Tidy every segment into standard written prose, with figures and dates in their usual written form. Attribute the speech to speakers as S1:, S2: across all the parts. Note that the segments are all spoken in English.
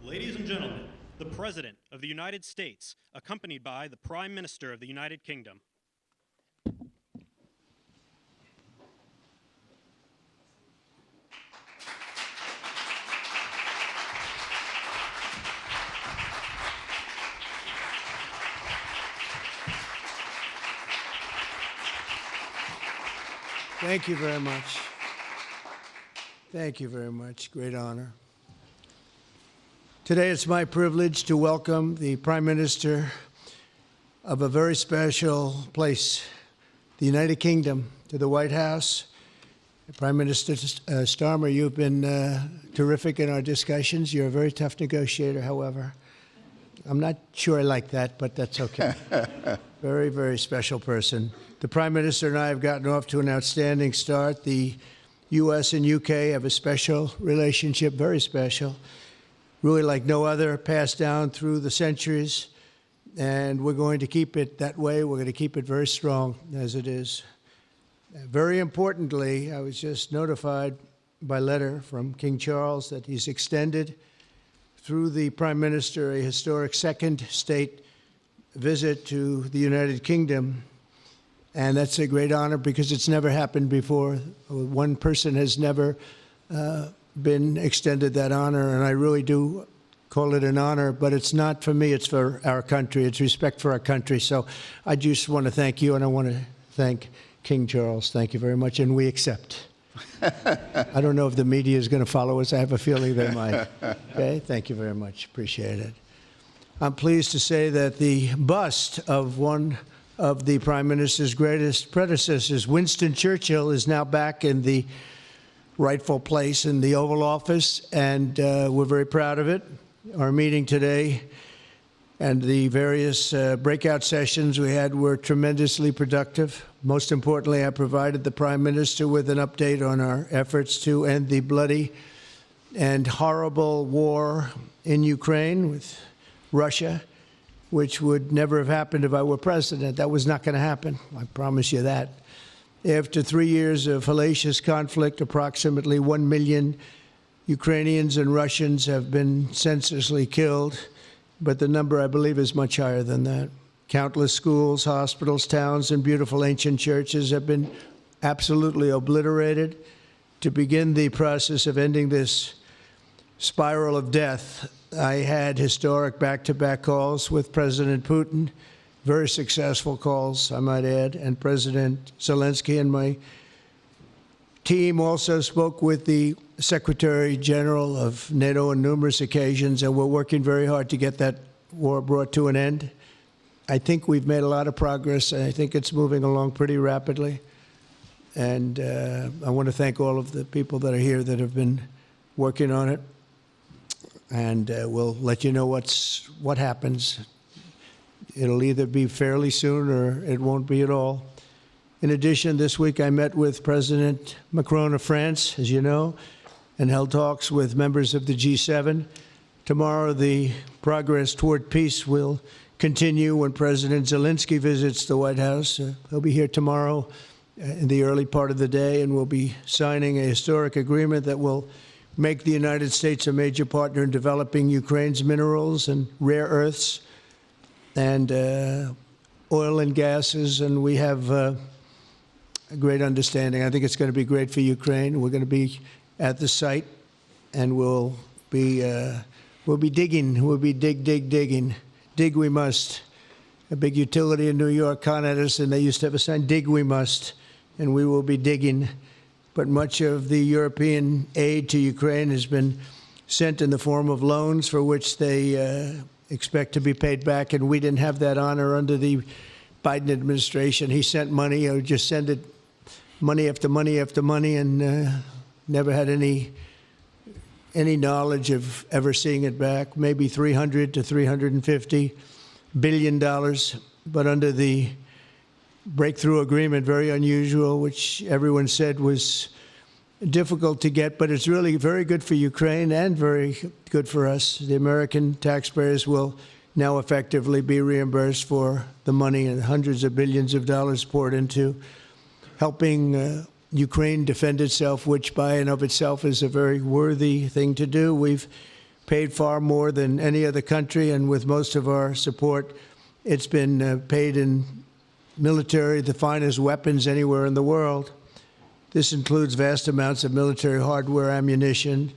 S1: Ladies and gentlemen, the President of the United States, accompanied by the Prime Minister of the United Kingdom.
S2: Thank you very much. Thank you very much. Great honor. Today it's my privilege to welcome the Prime Minister of a very special place, the United Kingdom, to the White House. Prime Minister Starmer, you've been terrific in our discussions. You're a very tough negotiator, however. I'm not sure I like that, but that's okay. Very, very special person. The Prime Minister and I have gotten off to an outstanding start. The U.S. and U.K. have a special relationship, very special, really like no other, passed down through the centuries, and we're going to keep it that way. We're going to keep it very strong as it is. Very importantly, I was just notified by letter from King Charles that he's extended through the Prime Minister a historic second state visit to the United Kingdom. And that's a great honor because it's never happened before. One person has never been extended that honor, and I really do call it an honor, but it's not for me, it's for our country. It's respect for our country. So I just want to thank you, and I want to thank King Charles. Thank you very much, and we accept. I don't know if the media is going to follow us. I have a feeling they might. Okay, thank you very much. Appreciate it. I'm pleased to say that the bust of one of the Prime Minister's greatest predecessors, Winston Churchill, is now back in the rightful place in the Oval Office, and we're very proud of it. Our meeting today and the various breakout sessions we had were tremendously productive. Most importantly, I provided the Prime Minister with an update on our efforts to end the bloody and horrible war in Ukraine with Russia, which would never have happened if I were president. That was not going to happen. I promise you that. After 3 years of hellacious conflict, approximately 1 million Ukrainians and Russians have been senselessly killed, but the number, I believe, is much higher than that. Countless schools, hospitals, towns, and beautiful ancient churches have been absolutely obliterated. To begin the process of ending this spiral of death, I had historic back-to-back calls with President Putin, very successful calls, I might add, and President Zelensky, and my team also spoke with the Secretary General of NATO on numerous occasions, and we're working very hard to get that war brought to an end. I think we've made a lot of progress, and I think it's moving along pretty rapidly. And I want to thank all of the people that are here that have been working on it. And we'll let you know what happens. It'll either be fairly soon or it won't be at all. In addition, this week I met with President Macron of France, as you know, and held talks with members of the G7. Tomorrow, the progress toward peace will continue when President Zelensky visits the White House. He'll be here tomorrow in the early part of the day, and we'll be signing a historic agreement that will make the United States a major partner in developing Ukraine's minerals and rare earths and oil and gases, and we have a great understanding. I think it's going to be great for Ukraine. We're going to be at the site, and we'll be digging. We'll be digging. Dig we must. A big utility in New York con us, and they used to have a sign, dig we must, and we will be digging. But much of the European aid to Ukraine has been sent in the form of loans for which they expect to be paid back, and we didn't have that honor under the Biden administration. He sent money, or just sent it money after money after money, and never had any knowledge of ever seeing it back. Maybe $300 to $350 billion, but under the breakthrough agreement, very unusual, which everyone said was difficult to get, but it's really very good for Ukraine and very good for us. The American taxpayers will now effectively be reimbursed for the money and hundreds of billions of dollars poured into helping Ukraine defend itself, which by and of itself is a very worthy thing to do. We've paid far more than any other country, and with most of our support, it's been paid in military, the finest weapons anywhere in the world. This includes vast amounts of military hardware, ammunition,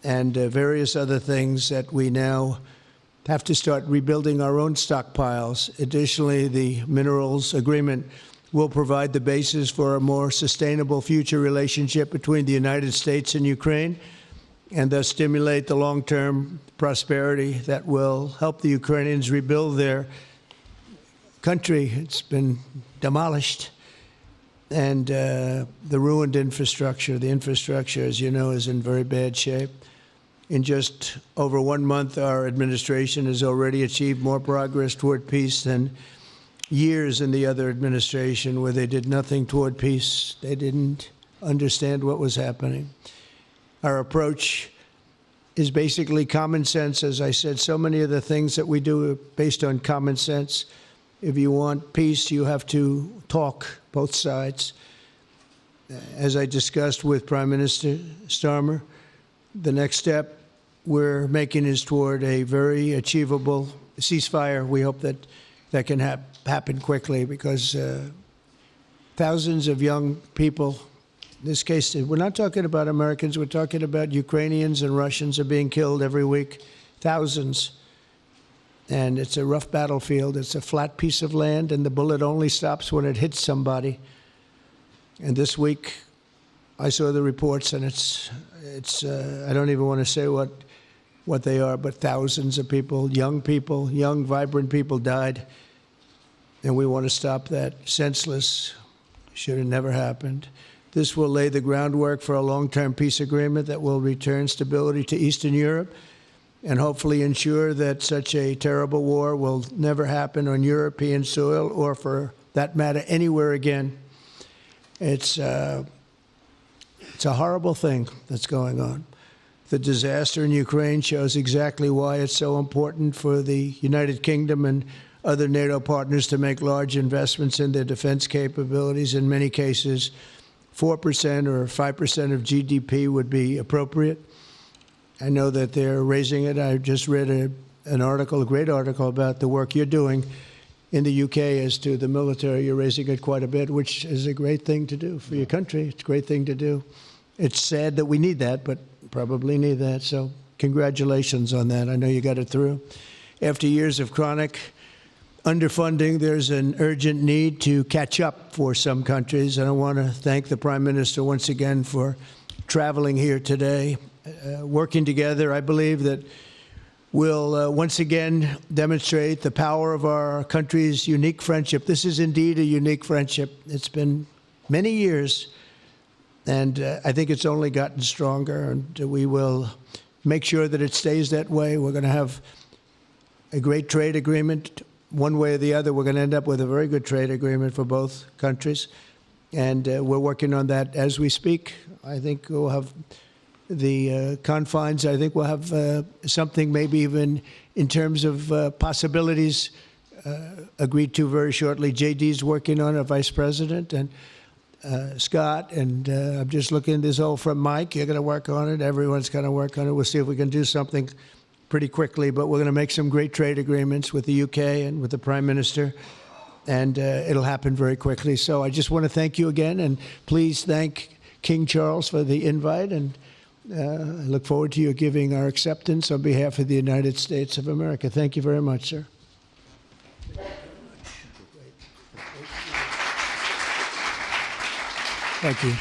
S2: and various other things that we now have to start rebuilding our own stockpiles. Additionally, the minerals agreement will provide the basis for a more sustainable future relationship between the United States and Ukraine, and thus stimulate the long-term prosperity that will help the Ukrainians rebuild their country. It's been demolished, and the ruined infrastructure. The infrastructure, as you know, is in very bad shape. In just over 1 month, our administration has already achieved more progress toward peace than years in the other administration where they did nothing toward peace. They didn't understand what was happening. Our approach is basically common sense. As I said, so many of the things that we do are based on common sense. If you want peace, you have to talk, both sides. As I discussed with Prime Minister Starmer, the next step we're making is toward a very achievable ceasefire. We hope that that can happen quickly, because thousands of young people, in this case, we're not talking about Americans, we're talking about Ukrainians and Russians are being killed every week, thousands. And it's a rough battlefield. It's a flat piece of land, and the bullet only stops when it hits somebody. And this week, I saw the reports, and it's I don't even want to say what they are, but thousands of people, young, vibrant people died. And we want to stop that. Senseless. Should have never happened. This will lay the groundwork for a long-term peace agreement that will return stability to Eastern Europe and hopefully ensure that such a terrible war will never happen on European soil, or for that matter, anywhere again. It's a horrible thing that's going on. The disaster in Ukraine shows exactly why it's so important for the United Kingdom and other NATO partners to make large investments in their defense capabilities. In many cases, 4% or 5% of GDP would be appropriate. I know that they're raising it. I just read an article, a great article, about the work you're doing in the UK as to the military. You're raising it quite a bit, which is a great thing to do for your country. It's a great thing to do. It's sad that we need that, but probably need that. So congratulations on that. I know you got it through. After years of chronic underfunding, there's an urgent need to catch up for some countries. And I want to thank the Prime Minister once again for traveling here today. Working together, I believe that we'll once again demonstrate the power of our country's unique friendship. This is indeed a unique friendship. It's been many years, and I think it's only gotten stronger, and we will make sure that it stays that way. We're going to have a great trade agreement. One way or the other, we're going to end up with a very good trade agreement for both countries, and we're working on that as we speak. I think we'll have the confines. I think we'll have something maybe even in terms of possibilities agreed to very shortly. JD's working on it, Vice President, and Scott, and I'm just looking, this all from Mike. You're going to work on it. Everyone's going to work on it. We'll see if we can do something pretty quickly, but we're going to make some great trade agreements with the UK and with the Prime Minister, and it'll happen very quickly. So I just want to thank you again, and please thank King Charles for the invite, and I look forward to you giving our acceptance on behalf of the United States of America. Thank you very much, sir. Thank you.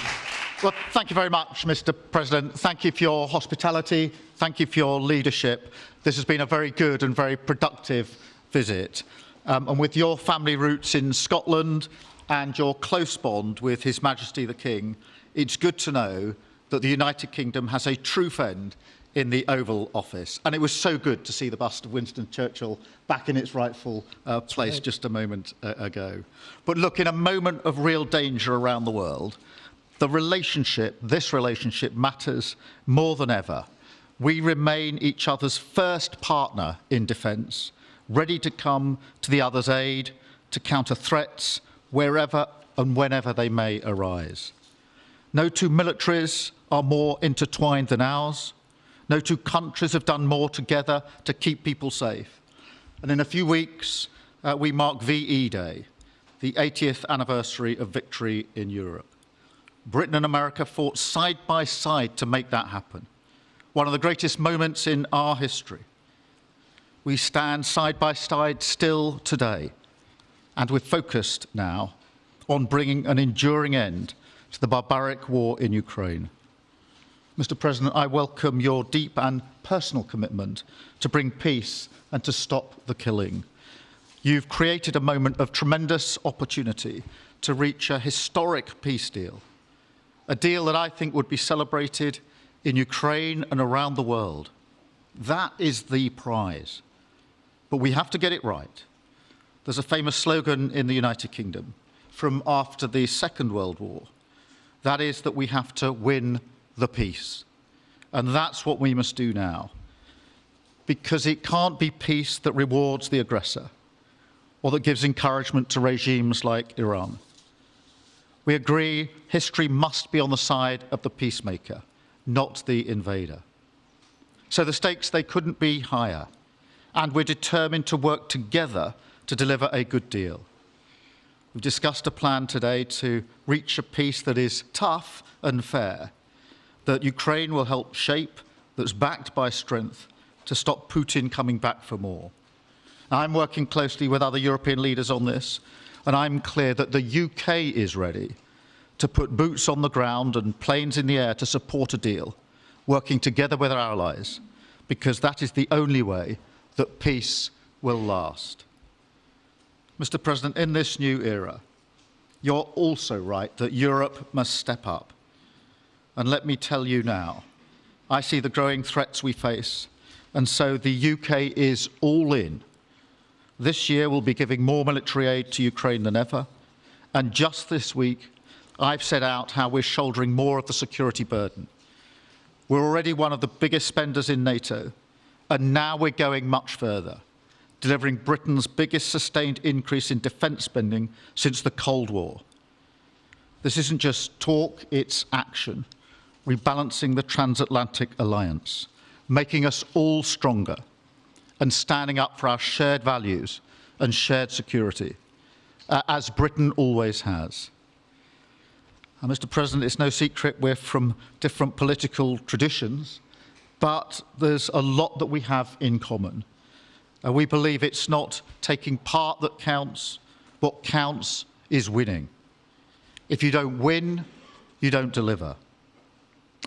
S3: Well, thank you very much, Mr. President. Thank you for your hospitality. Thank you for your leadership. This has been a very good and very productive visit. And with your family roots in Scotland and your close bond with His Majesty the King, it's good to know that the United Kingdom has a true friend in the Oval Office. And it was so good to see the bust of Winston Churchill back in its rightful place just a moment ago. But look, in a moment of real danger around the world, this relationship matters more than ever. We remain each other's first partner in defence, ready to come to the other's aid, to counter threats wherever and whenever they may arise. No two militaries are more intertwined than ours. No two countries have done more together to keep people safe. And in a few weeks, we mark VE Day, the 80th anniversary of victory in Europe. Britain and America fought side by side to make that happen. One of the greatest moments in our history. We stand side by side still today, and we're focused now on bringing an enduring end to the barbaric war in Ukraine. Mr. President, I welcome your deep and personal commitment to bring peace and to stop the killing. You've created a moment of tremendous opportunity to reach a historic peace deal, a deal that I think would be celebrated in Ukraine and around the world. That is the prize. But we have to get it right. There's a famous slogan in the United Kingdom from after the Second World War. That is that we have to win the peace. And that's what we must do now. Because it can't be peace that rewards the aggressor or that gives encouragement to regimes like Iran. We agree history must be on the side of the peacemaker, not the invader. So the stakes, they couldn't be higher. And we're determined to work together to deliver a good deal. We've discussed a plan today to reach a peace that is tough and fair, that Ukraine will help shape, that's backed by strength, to stop Putin coming back for more. I'm working closely with other European leaders on this, and I'm clear that the UK is ready to put boots on the ground and planes in the air to support a deal, working together with our allies, because that is the only way that peace will last. Mr. President, in this new era, you're also right that Europe must step up. And let me tell you now, I see the growing threats we face, and so the UK is all in. This year we'll be giving more military aid to Ukraine than ever, and just this week I've set out how we're shouldering more of the security burden. We're already one of the biggest spenders in NATO, and now we're going much further, delivering Britain's biggest sustained increase in defence spending since the Cold War. This isn't just talk, it's action, rebalancing the transatlantic alliance, making us all stronger, and standing up for our shared values and shared security, as Britain always has. And Mr. President, it's no secret we're from different political traditions, but there's a lot that we have in common. We believe it's not taking part that counts. What counts is winning. If you don't win, you don't deliver.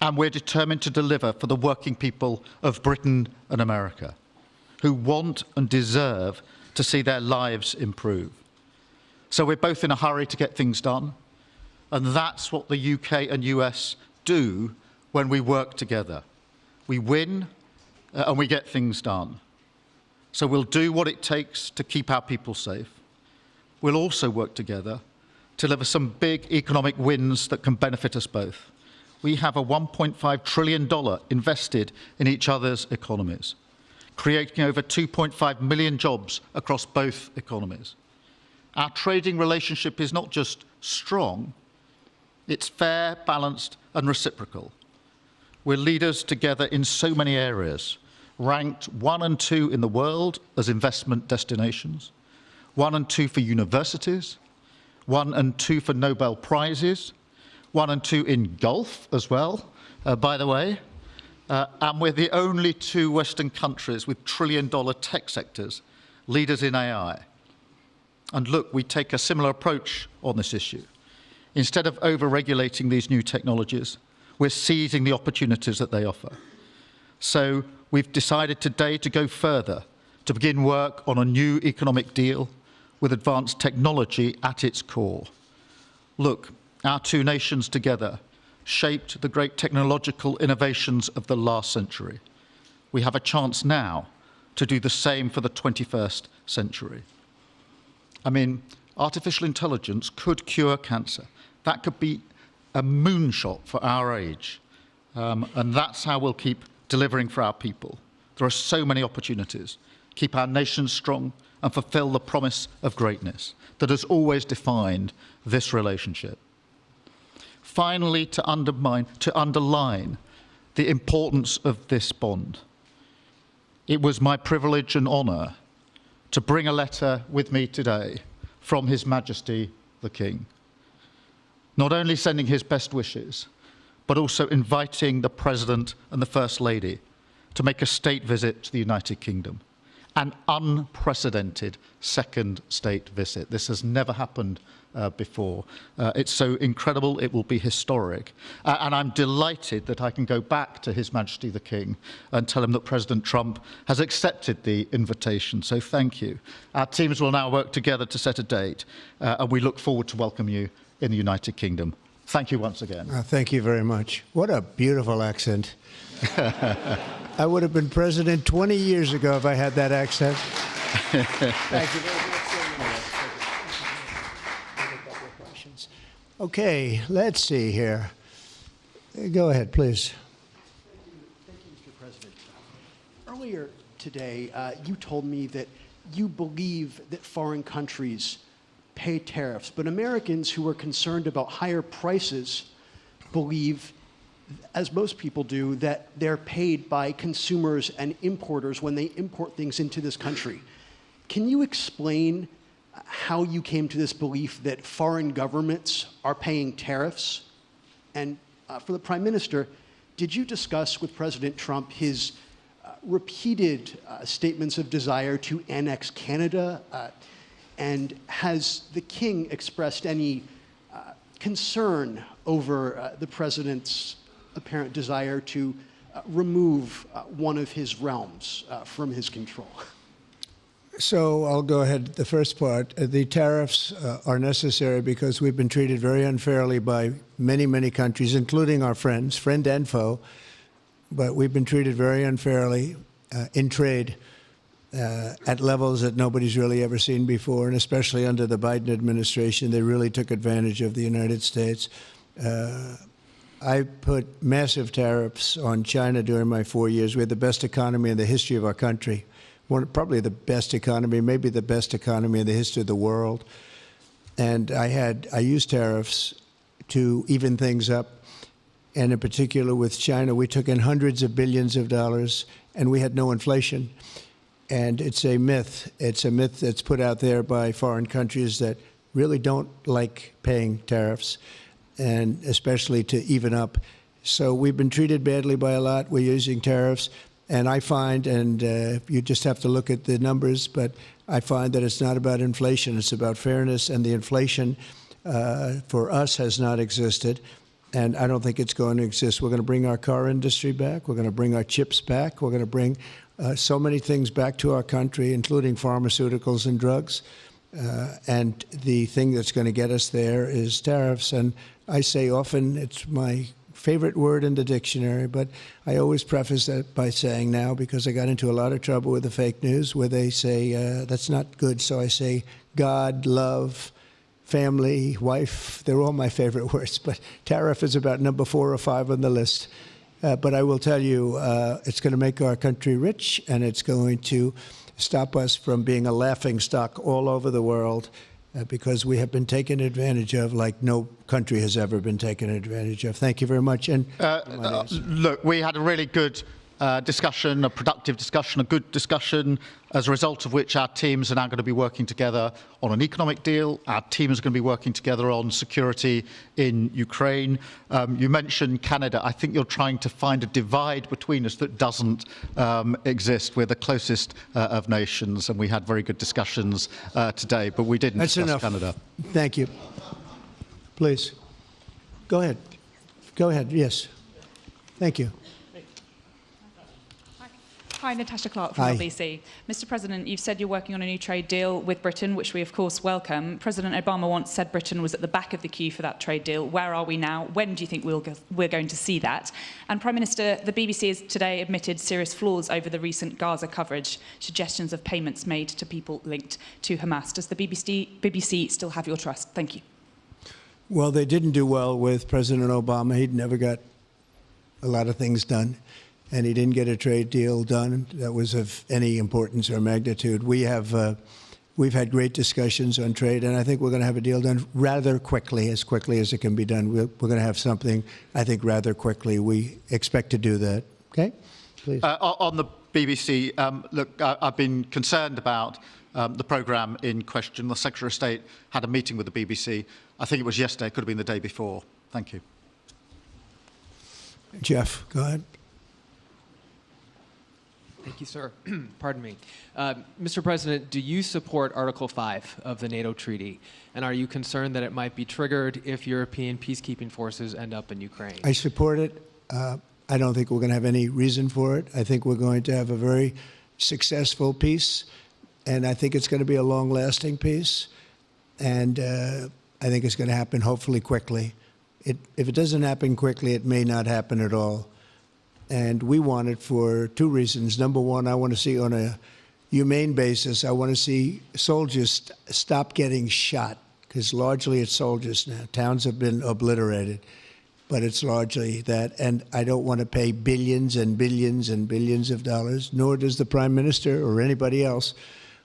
S3: And we're determined to deliver for the working people of Britain and America, who want and deserve to see their lives improve. So we're both in a hurry to get things done, and that's what the UK and US do when we work together. We win and we get things done. So we'll do what it takes to keep our people safe. We'll also work together to deliver some big economic wins that can benefit us both. We have a $1.5 trillion invested in each other's economies, creating over 2.5 million jobs across both economies. Our trading relationship is not just strong, it's fair, balanced, and reciprocal. We're leaders together in so many areas, ranked 1 and 2 in the world as investment destinations, 1 and 2 for universities, 1 and 2 for Nobel Prizes, 1 and 2 in golf as well, by the way. And we're the only 2 Western countries with trillion-dollar tech sectors, leaders in AI. And look, we take a similar approach on this issue. Instead of over-regulating these new technologies, we're seizing the opportunities that they offer. So we've decided today to go further, to begin work on a new economic deal with advanced technology at its core. Look, our 2 nations together shaped the great technological innovations of the last century. We have a chance now to do the same for the 21st century. I mean, artificial intelligence could cure cancer. That could be a moonshot for our age. And that's how we'll keep delivering for our people. There are so many opportunities. Keep our nation strong and fulfill the promise of greatness that has always defined this relationship. Finally, to underline the importance of this bond. It was my privilege and honour to bring a letter with me today from His Majesty the King, not only sending his best wishes, but also inviting the President and the First Lady to make a state visit to the United Kingdom, an unprecedented second state visit. This has never happened before. It's so incredible, it will be historic. And I'm delighted that I can go back to His Majesty the King and tell him that President Trump has accepted the invitation. So thank you. Our teams will now work together to set a date, and we look forward to welcome you in the United Kingdom. Thank you once again.
S2: Thank you very much. What a beautiful accent. I would have been president 20 years ago if I had that accent. Thank you very much. Okay, let's see here. Go ahead, please.
S4: Thank you, Mr. President. Earlier today, you told me that you believe that foreign countries pay tariffs, but Americans who are concerned about higher prices believe, as most people do, that they're paid by consumers and importers when they import things into this country. Can you explain how you came to this belief that foreign governments are paying tariffs? And for the Prime Minister, did you discuss with President Trump his repeated statements of desire to annex Canada? And has the King expressed any concern over the President's apparent desire to remove one of his realms from his control?
S2: So I'll go ahead. The first part, the tariffs are necessary because we've been treated very unfairly by many, many countries, including our friends, friend and foe. But we've been treated very unfairly in trade at levels that nobody's really ever seen before, and especially under the Biden administration, they really took advantage of the United States. I put massive tariffs on China during my 4 years. We had the best economy in the history of our country. Probably the best economy, maybe the best economy in the history of the world. And I used tariffs to even things up. And in particular with China, we took in hundreds of billions of dollars and we had no inflation. And it's a myth. It's a myth that's put out there by foreign countries that really don't like paying tariffs, and especially to even up. So we've been treated badly by a lot. We're using tariffs. And I find, and you just have to look at the numbers, but I find that it's not about inflation, it's about fairness, and the inflation for us has not existed, and I don't think it's going to exist. We're going to bring our car industry back, we're going to bring our chips back, we're going to bring so many things back to our country, including pharmaceuticals and drugs, and the thing that's going to get us there is tariffs. And I say often, it's my favorite word in the dictionary, but I always preface that by saying now, because I got into a lot of trouble with the fake news where they say that's not good, so I say God, love, family, wife, they're all my favorite words, but tariff is about number 4 or 5 on the list. But I will tell you, it's going to make our country rich, and it's going to stop us from being a laughingstock all over the world, because we have been taken advantage of like no country has ever been taken advantage of. Thank you very much. And
S3: look, we had a really good discussion, a productive discussion, a good discussion, as a result of which our teams are now going to be working together on an economic deal. Our teams are going to be working together on security in Ukraine. You mentioned Canada. I think you're trying to find a divide between us that doesn't exist. We're the closest of nations, and we had very good discussions today, but we didn't discuss Canada.
S2: Thank you. Please. Go ahead. Go ahead. Yes. Thank you.
S5: Hi, Natasha Clark from LBC. Mr. President, you've said you're working on a new trade deal with Britain, which we of course welcome. President Obama once said Britain was at the back of the queue for that trade deal. Where are we now? When do you think we're going to see that? And Prime Minister, the BBC has today admitted serious flaws over the recent Gaza coverage, suggestions of payments made to people linked to Hamas. Does the BBC still have your trust? Thank you.
S2: Well, they didn't do well with President Obama. He'd never got a lot of things done, and he didn't get a trade deal done that was of any importance or magnitude. We have we've had great discussions on trade, and I think we're going to have a deal done rather quickly as it can be done. We're going to have something, I think, rather quickly. We expect to do that. Okay? Please.
S3: On the BBC, look, I've been concerned about the programme in question. The Secretary of State had a meeting with the BBC. I think it was yesterday, it could have been the day before. Thank you.
S2: Jeff, go ahead.
S6: Thank you, sir. Pardon me. Mr. President, do you support Article 5 of the NATO treaty? And are you concerned that it might be triggered if European peacekeeping forces end up in Ukraine?
S2: I support it. I don't think we're going to have any reason for it. I think we're going to have a very successful peace, and I think it's going to be a long-lasting peace. And I think it's going to happen hopefully quickly. If it doesn't happen quickly, it may not happen at all. And we want it for two reasons. Number one, I want to see on a humane basis, I want to see soldiers stop getting shot, because largely it's soldiers now. Towns have been obliterated, but it's largely that. And I don't want to pay billions and billions and billions of dollars, nor does the Prime Minister or anybody else,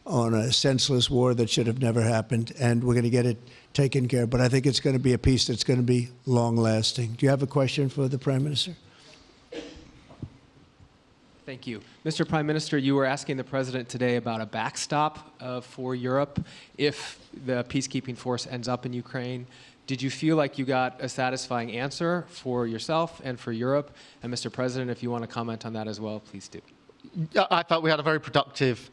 S2: on a senseless war that should have never happened. And we're going to get it taken care of. But I think it's going to be a peace that's going to be long-lasting. Do you have a question for the Prime Minister?
S6: Thank you. Mr. Prime Minister, you were asking the President today about a backstop for Europe if the peacekeeping force ends up in Ukraine. Did you feel like you got a satisfying answer for yourself and for Europe? And Mr. President, if you want to comment on that as well, please do.
S3: I thought we had a very productive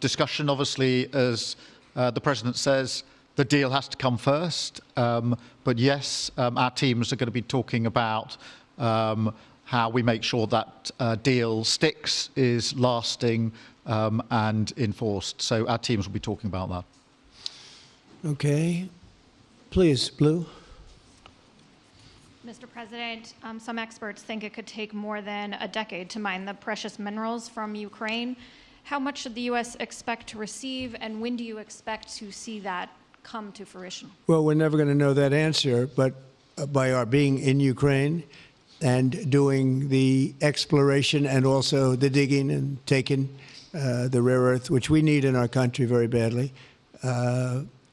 S3: discussion. Obviously, as the President says, the deal has to come first. But yes, our teams are going to be talking about how we make sure that deal sticks, is lasting and enforced. So our teams will be talking about that.
S2: Okay. Please, Blue.
S7: Mr. President, some experts think it could take more than a decade to mine the precious minerals from Ukraine. How much should the U.S. expect to receive, and when do you expect to see that come to fruition?
S2: Well, we're never going to know that answer, but by our being in Ukraine and doing the exploration and also the digging and taking the rare earth, which we need in our country very badly,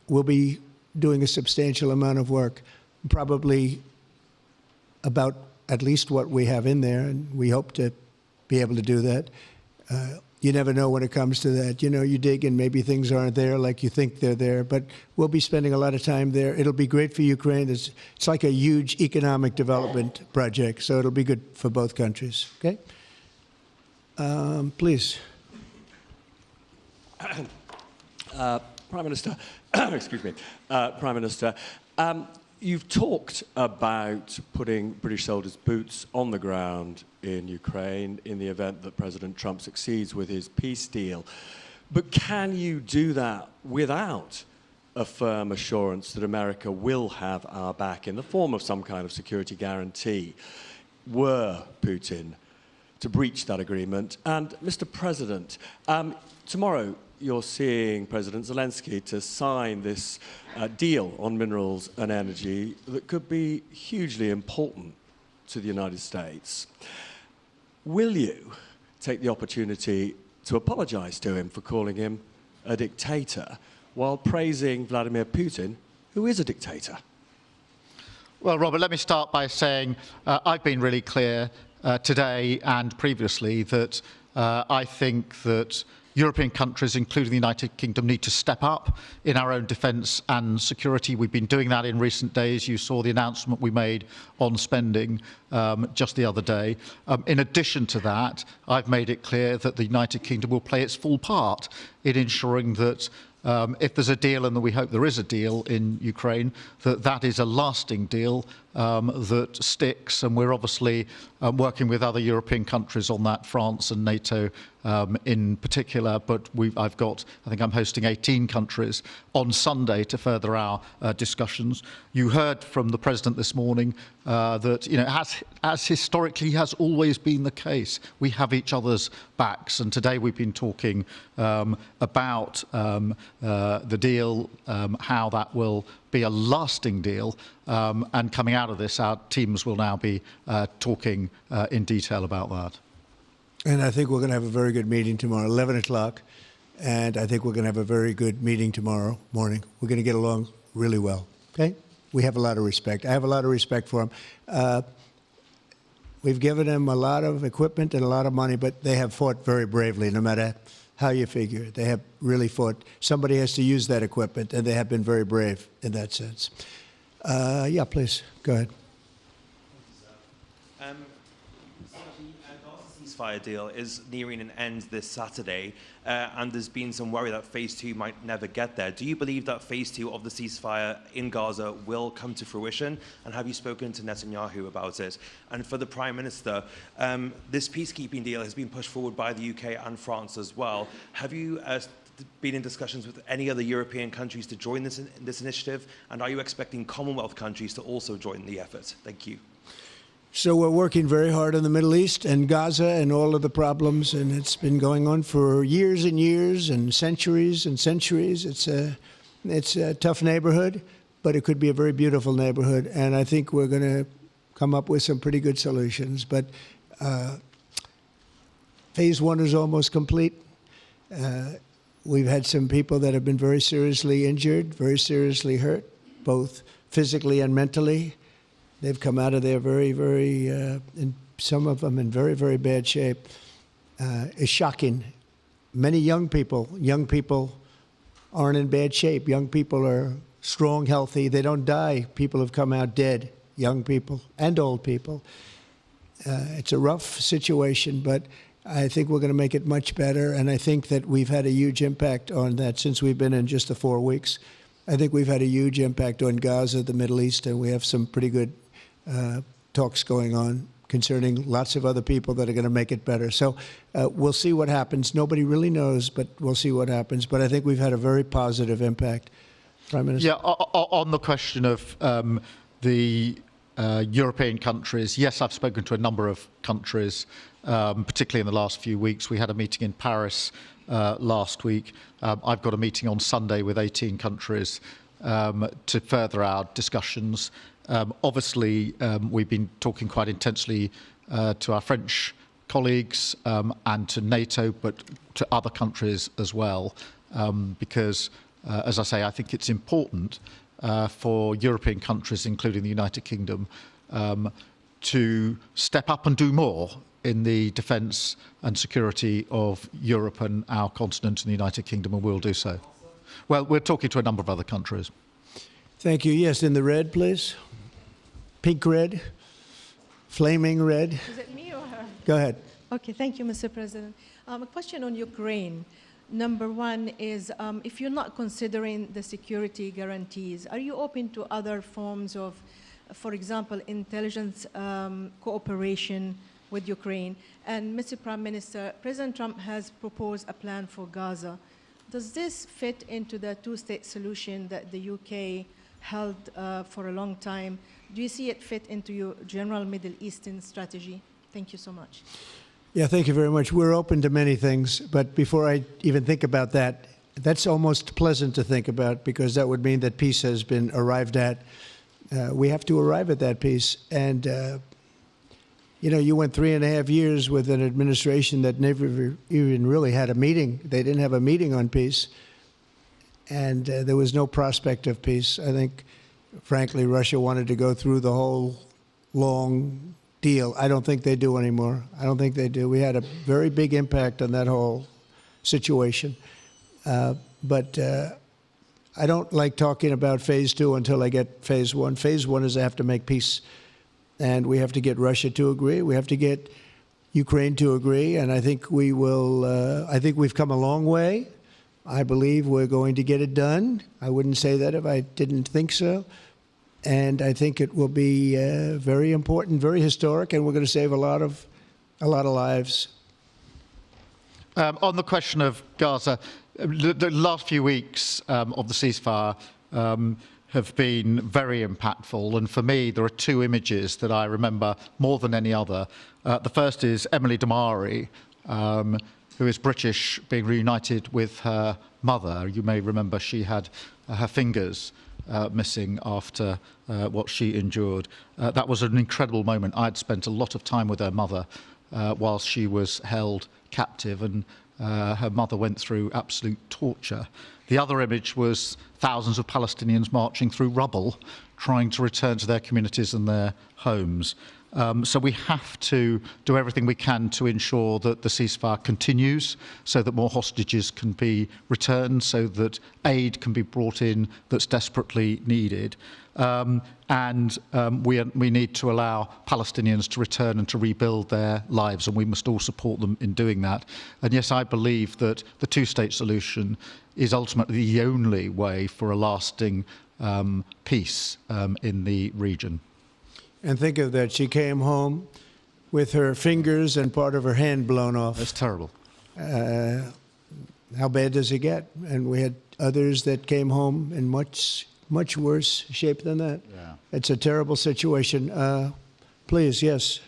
S2: we'll be doing a substantial amount of work, probably about at least what we have in there, and we hope to be able to do that. You never know when it comes to that. You know, you dig and maybe things aren't there like you think they're there, but we'll be spending a lot of time there. It'll be great for Ukraine. It's like a huge economic development project, so it'll be good for both countries. Okay? Please.
S8: Prime Minister, excuse me, Prime Minister, you've talked about putting British soldiers' boots on the ground in Ukraine in the event that President Trump succeeds with his peace deal. But can you do that without a firm assurance that America will have our back in the form of some kind of security guarantee were Putin to breach that agreement? And Mr. President, tomorrow you're seeing President Zelensky to sign this deal on minerals and energy that could be hugely important to the United States. Will you take the opportunity to apologize to him for calling him a dictator while praising Vladimir Putin, who is a dictator?
S3: Well, Robert, let me start by saying I've been really clear today and previously that I think that European countries, including the United Kingdom, need to step up in our own defence and security. We've been doing that in recent days. You saw the announcement we made on spending just the other day. In addition to that, I've made it clear that the United Kingdom will play its full part in ensuring that if there's a deal, and we hope there is a deal in Ukraine, that is a lasting deal that sticks. And we're obviously working with other European countries on that, France and NATO in particular. But I think I'm hosting 18 countries on Sunday to further our discussions. You heard from the President this morning that, you know, as historically has always been the case, we have each other's backs. And today we've been talking about the deal, how that will be a lasting deal. And coming out of this, our teams will now be talking in detail about that.
S2: And I think we're going to have a very good meeting tomorrow, 11 o'clock. And I think we're going to have a very good meeting tomorrow morning. We're going to get along really well, okay? We have a lot of respect. I have a lot of respect for them. We've given them a lot of equipment and a lot of money, but they have fought very bravely, no matter how you figure it. They have really fought. Somebody has to use that equipment, and they have been very brave in that sense. Yeah, please, go ahead.
S9: The Gaza ceasefire deal is nearing an end this Saturday, and there's been some worry that phase 2 might never get there. Do you believe that phase 2 of the ceasefire in Gaza will come to fruition? And have you spoken to Netanyahu about it? And for the Prime Minister, this peacekeeping deal has been pushed forward by the UK and France as well. Have you been in discussions with any other European countries to join this initiative? And are you expecting Commonwealth countries to also join the effort? Thank you.
S2: So we're working very hard in the Middle East and Gaza and all of the problems, and it's been going on for years and years and centuries and centuries. It's a tough neighborhood, but it could be a very beautiful neighborhood, and I think we're going to come up with some pretty good solutions. But phase 1 is almost complete. We've had some people that have been very seriously injured, very seriously hurt, both physically and mentally. They've come out of there and some of them in very, very bad shape. It's shocking. Many young people aren't in bad shape. Young people are strong, healthy. They don't die. People have come out dead, young people and old people. It's a rough situation, but I think we're going to make it much better, and I think that we've had a huge impact on that since we've been in just the 4 weeks. I think we've had a huge impact on Gaza, the Middle East, and we have some pretty good talks going on concerning lots of other people that are going to make it better. So we'll see what happens. Nobody really knows, but we'll see what happens. But I think we've had a very positive impact. Prime Minister?
S3: Yeah, on the question of the European countries, yes, I've spoken to a number of countries, particularly in the last few weeks. We had a meeting in Paris last week. I've got a meeting on Sunday with 18 countries to further our discussions. Obviously, we've been talking quite intensely to our French colleagues and to NATO, but to other countries as well, because, as I say, I think it's important for European countries, including the United Kingdom, to step up and do more in the defence and security of Europe and our continent and the United Kingdom, and we'll do so. Well, we're talking to a number of other countries.
S2: Thank you. Yes, in the red, please. Pink red, flaming red.
S10: Is it me or her?
S2: Go ahead.
S10: Okay, thank you, Mr. President. A question on Ukraine. Number one is, if you're not considering the security guarantees, are you open to other forms of, for example, intelligence cooperation with Ukraine? And Mr. Prime Minister, President Trump has proposed a plan for Gaza. Does this fit into the two-state solution that the UK held for a long time? Do you see it fit into your general Middle Eastern strategy? Thank you so much.
S2: Yeah, thank you very much. We're open to many things, but before I even think about that, that's almost pleasant to think about because that would mean that peace has been arrived at. We have to arrive at that peace. And, you know, you went 3.5 years with an administration that never even really had a meeting. They didn't have a meeting on peace. And there was no prospect of peace. I think, frankly, Russia wanted to go through the whole long deal. I don't think they do anymore. I don't think they do. We had a very big impact on that whole situation. But I don't like talking about phase 2 until I get phase 1. Phase 1 is I have to make peace. And we have to get Russia to agree. We have to get Ukraine to agree. And I think we will. I think we've come a long way. I believe we're going to get it done. I wouldn't say that if I didn't think so. And I think it will be very important, very historic, and we're going to save a lot of lives.
S3: On the question of Gaza, the last few weeks of the ceasefire have been very impactful. And for me, there are two images that I remember more than any other. The first is Emily Damari, who is British, being reunited with her mother. You may remember she had her fingers missing after what she endured. That was an incredible moment. I'd spent a lot of time with her mother whilst she was held captive, and her mother went through absolute torture. The other image was thousands of Palestinians marching through rubble, trying to return to their communities and their homes. So we have to do everything we can to ensure that the ceasefire continues, so that more hostages can be returned, so that aid can be brought in that's desperately needed. We need to allow Palestinians to return and to rebuild their lives, and we must all support them in doing that. And yes, I believe that the two-state solution is ultimately the only way for a lasting peace in the region.
S2: And think of that, she came home with her fingers and part of her hand blown off.
S3: That's terrible.
S2: How bad does it get? And we had others that came home in much worse shape than that.
S3: Yeah.
S2: It's a terrible situation. Please, yes.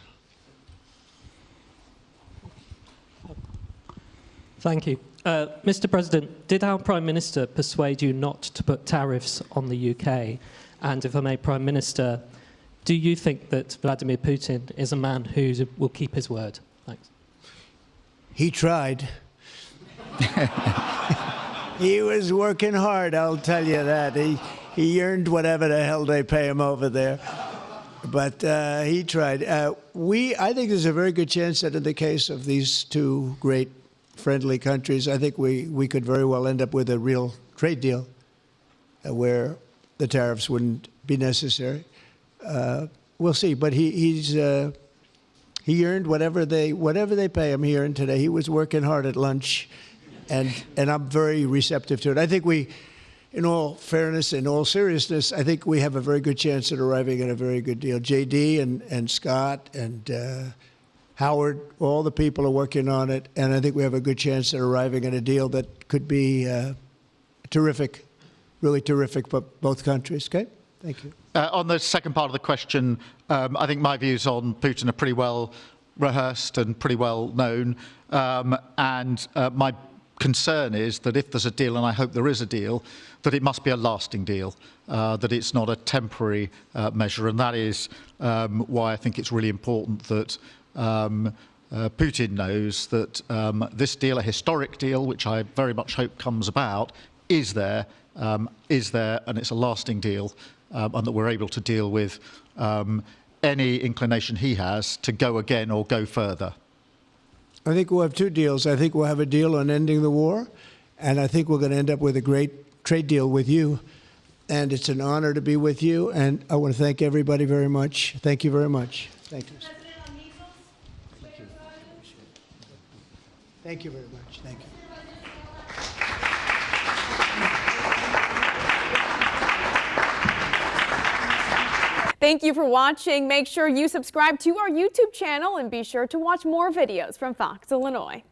S11: Thank you. Mr. President, did our Prime Minister persuade you not to put tariffs on the UK? And if I may, Prime Minister, do you think that Vladimir Putin is a man who will keep his word? Thanks.
S2: He tried. He was working hard, I'll tell you that. He earned whatever the hell they pay him over there. But he tried. I think there's a very good chance that in the case of these two great friendly countries, I think we could very well end up with a real trade deal where the tariffs wouldn't be necessary. We'll see, but he earned whatever they pay him. He earned today. He was working hard at lunch, and I'm very receptive to it. I think in all fairness, in all seriousness, I think we have a very good chance at arriving at a very good deal. JD and Scott and Howard, all the people are working on it, and I think we have a good chance at arriving at a deal that could be terrific, really terrific for both countries. Okay, thank you.
S3: On the second part of the question, I think my views on Putin are pretty well rehearsed and pretty well known. My concern is that if there's a deal, and I hope there is a deal, that it must be a lasting deal, that it's not a temporary measure. And that is why I think it's really important that Putin knows that this deal, a historic deal, which I very much hope comes about, is there, and it's a lasting deal. And that we're able to deal with any inclination he has to go again or go further.
S2: I think we'll have two deals. I think we'll have a deal on ending the war, and I think we're going to end up with a great trade deal with you. And it's an honor to be with you, and I want to thank everybody very much. Thank you very much. Thank you. Thank you very much. Thank you.
S12: Thank you for watching. Make sure you subscribe to our YouTube channel and be sure to watch more videos from Fox, Illinois.